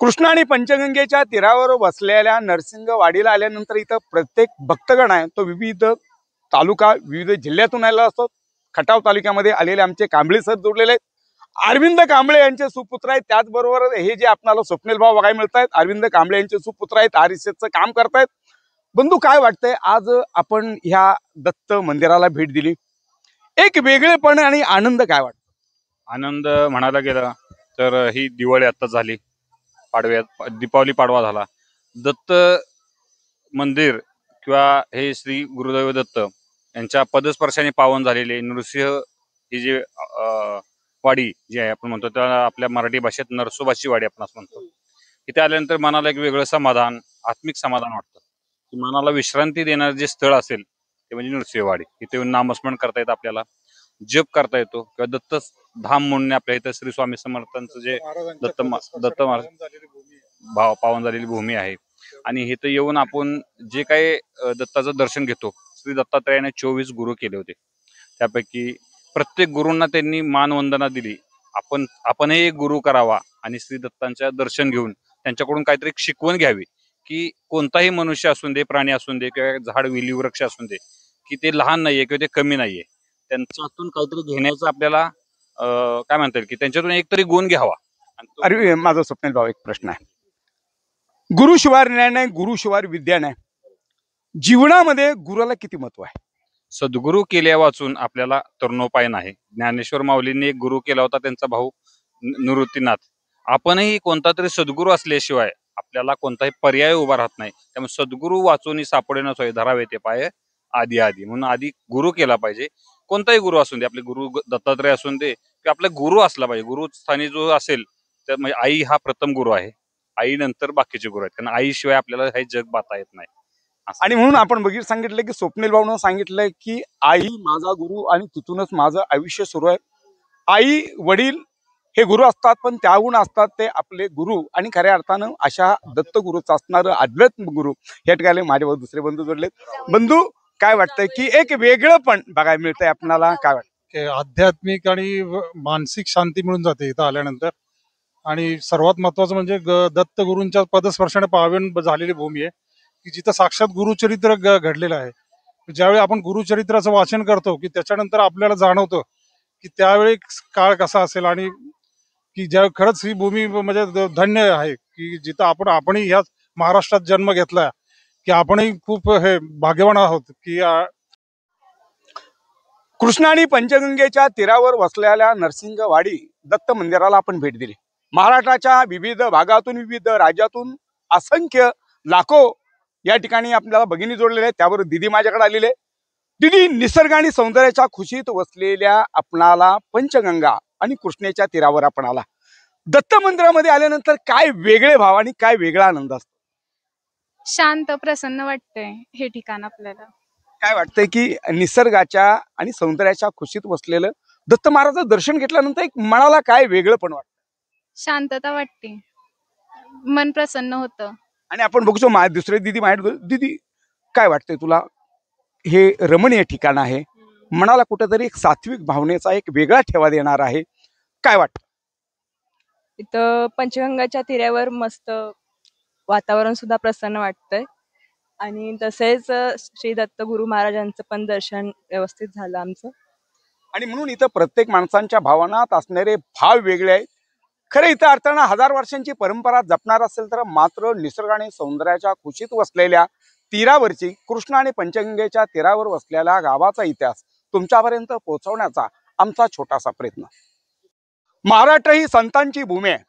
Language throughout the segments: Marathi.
कृष्णा आणि पंचगंगेच्या तीरावर वसलेल्या नरसिंहवाडीला आल्यानंतर इथं प्रत्येक भक्तगण आहे तो विविध तालुका विविध जिल्ह्यातून आलेला असतो। खटाव तालुक्यामध्ये आलेले आमचे कांबळे सर जोडलेले आहेत। अरविंद कांबळे यांचे सुपुत्र आहेत। त्याचबरोबर हे जे आपल्याला स्वप्नील भाऊ बघायला मिळत आहेत अरविंद कांबळे यांचे सुपुत्र आहेत, आरएसएसचं काम करतायत। बंधू काय वाटतंय आज आपण ह्या दत्त मंदिराला भेट दिली, एक वेगळेपण आणि आनंद काय वाटतो? आनंद म्हणायला गेला तर ही दिवाळी आता झाली, पाडव्यात दीपावली पाडवा झाला। दत्त मंदिर किंवा हे श्री गुरुदेव दत्त यांच्या पदस्पर्शाने पावन झालेले नृसिंह ही जी वाडी जी आहे आपण म्हणतो त्याला आपल्या मराठी भाषेत नरसोबाची वाडी आपण असं म्हणतो। इथे आल्यानंतर मनाला एक वेगळं समाधान, आत्मिक समाधान वाटतं की मनाला विश्रांती देणारे जे स्थळ असेल ते म्हणजे नृसिंहवाडी। इथे नामस्मरण करता येतं, आपल्याला जप करता येतो किंवा दत्त धाम म्हणून आपल्या इथं श्री स्वामी समर्थांचं जे दत्त पावन झालेली भूमी आहे आणि इथं येऊन आपण जे काही दत्ताचं दर्शन घेतो। श्री दत्तात्रयाने 24 गुरु केले होते, त्यापैकी प्रत्येक गुरूंना त्यांनी मानवंदना दिली। आपणही एक गुरु करावा आणि श्री दत्तांच्या दर्शन घेऊन त्यांच्याकडून काहीतरी शिकवण घ्यावी की कोणताही मनुष्य असून दे, प्राणी असून दे किंवा झाड वेली वृक्ष असून दे की ते लहान नाहीये किंवा ते कमी नाहीये, त्यांच्यातून काहीतरी घेण्याचं आपल्याला काय म्हणता येईल की त्यांच्यातून एक तरी गुण घ्यावा। अरे माझा स्वप्नील भाऊ एक प्रश्न आहे, गुरुशिवाय ज्ञान नाही, गुरुशिवाय विद्या नाही, जीवनामध्ये गुरुला किती महत्व आहे? सद्गुरु केल्या वाचून आपल्याला तरुणोपाय नाही। ज्ञानेश्वर माऊलींनी एक गुरु केला होता, त्यांचा भाऊ निवृत्तीनाथ। आपणही कोणता तरी सद्गुरु असल्याशिवाय आपल्याला कोणताही पर्याय उभा राहत नाही। त्यामुळे सद्गुरु वाचून सापडे न सोय धरावे ते पाय आधी आधी, म्हणून आधी गुरु केला पाहिजे। कोणताही गुरु असून दे, आपले गुरु दत्तात्रय असून दे किंवा आपला गुरु असला पाहिजे। गुरु स्थानी जो असेल तर म्हणजे आई हा प्रथम गुरु आहे, आई नंतर बाकीचे गुरु आहेत, कारण आईशिवाय आपल्याला हे जग पाहता येत नाही। आणि म्हणून आपण सांगितलं की स्वप्नील भाऊनं सांगितलंय की आई माझा गुरु आणि तिथूनच माझं आयुष्य सुरू आहे। आई वडील हे गुरु असतात, पण त्याहून असतात ते आपले गुरु आणि खऱ्या अर्थानं अशा दत्त गुरुचं असणारं अध्यात्म गुरु या ठिकाणी माझ्यावर दुसरे बंधू जोडलेत। बंधू काय वाटतंय की एक वेगळं पण बघायला मिळतंय आपल्याला, काय वाटतं? आध्यात्मिक आणि मानसिक शांती मिळून जाते इथं आल्यानंतर। आणि सर्वात महत्वाचं म्हणजे दत्त गुरूंच्या पदस्पर्शाने पावन झालेली भूमी आहे की जिथं साक्षात गुरुचरित्र घडलेलं आहे। ज्यावेळी आपण गुरुचरित्राचं वाचन करतो की त्याच्यानंतर आपल्याला जाणवतं की त्यावेळी काळ कसा असेल आणि की ज्या खरंच ही भूमी म्हणजे धन्य आहे की जिथं आपणही ह्या महाराष्ट्रात जन्म घेतला की आपणही खूप हे भाग्यवान आहोत की कृष्णा आणि पंचगंगेच्या तीरावर वसलेल्या नरसिंहवाडी दत्त मंदिराला आपण भेट दिली। महाराष्ट्राच्या विविध भागातून विविध राज्यातून असंख्य लाखो या ठिकाणी आपल्याला भगिनी जोडलेले आहेत। त्यावर दिदी माझ्याकडे आलेले। दिदी, निसर्ग आणि सौंदर्याच्या खुशीत वसलेल्या आपणाला पंचगंगा आणि कृष्णेच्या तीरावर आपण आला, दत्त मंदिरामध्ये आल्यानंतर काय वेगळे भाव आणि काय वेगळा आनंद असतो? शांत प्रसन्न वाटतंय हे ठिकाण आपल्याला। काय वाटतंय की निसर्गाच्या आणि सौंदर्याच्या खुशीत वसलेलं दत्त महाराजांचं दर्शन घेतल्यानंतर एक मनाला काय वेगळं पण वाटतं? शांतता वाटते, मन प्रसन्न होतं। आणि आपण बघतो दुसरे दिदी माझ्या, दिदी काय वाटतंय तुला? हे रमणीय ठिकाण आहे, मनाला कुठेतरी एक सात्विक भावनेचा एक वेगळा ठेवा देणार आहे, काय वाटतं? इथं पंचगंगाच्या तीरावर मस्त वातावरण सुद्धा प्रसन्न वाटतंय आणि तसेच श्री दत्त गुरु महाराजांचं पण दर्शन व्यवस्थित झालं आमचं। आणि म्हणून इथं प्रत्येक माणसांच्या भावनात असणारे भाव वेगळे आहेत। खरं इथं अर्थानं 1000 वर्षांची परंपरा जपणार असेल तर मात्र निसर्ग आणि सौंदर्याच्या खुशीत वसलेल्या तीरावरची कृष्णा आणि पंचगंगेच्या तीरावर वसलेल्या गावाचा इतिहास तुमच्यापर्यंत पोहोचवण्याचा आमचा छोटासा प्रयत्न। महाराष्ट्र ही संतांची भूमी आहे।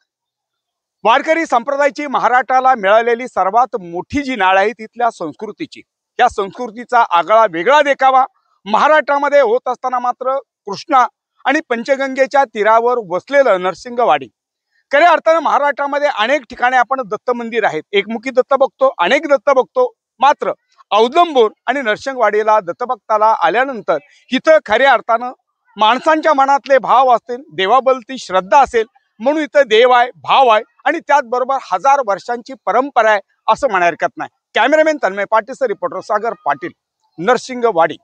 वारकरी संप्रदायाची महाराष्ट्राला मिळालेली सर्वात मोठी जी नाळ आहे तिथल्या संस्कृतीची, या संस्कृतीचा आगळा वेगळा देखावा महाराष्ट्रामध्ये होत असताना मात्र कृष्णा आणि पंचगंगेच्या तीरावर वसलेलं नरसिंहवाडी, खऱ्या अर्थानं महाराष्ट्रामध्ये अनेक ठिकाणी आपण दत्त मंदिर आहेत, एकमुखी दत्त बघतो, अनेक दत्त बघतो, मात्र औदंबूर आणि नरसिंहवाडीला दत्तभक्ताला आल्यानंतर इथं खऱ्या अर्थानं माणसांच्या मनातले भाव असतील, देवाबलती श्रद्धा असेल, म्हणून इथं देव आहे, भाव आहे आणि त्याचबरोबर 1000 वर्षांची परंपरा आहे असं म्हणायला हरकत नाही। Cameraman Tanmay Patil, reporter Sagar Patil, Narsinhwadi.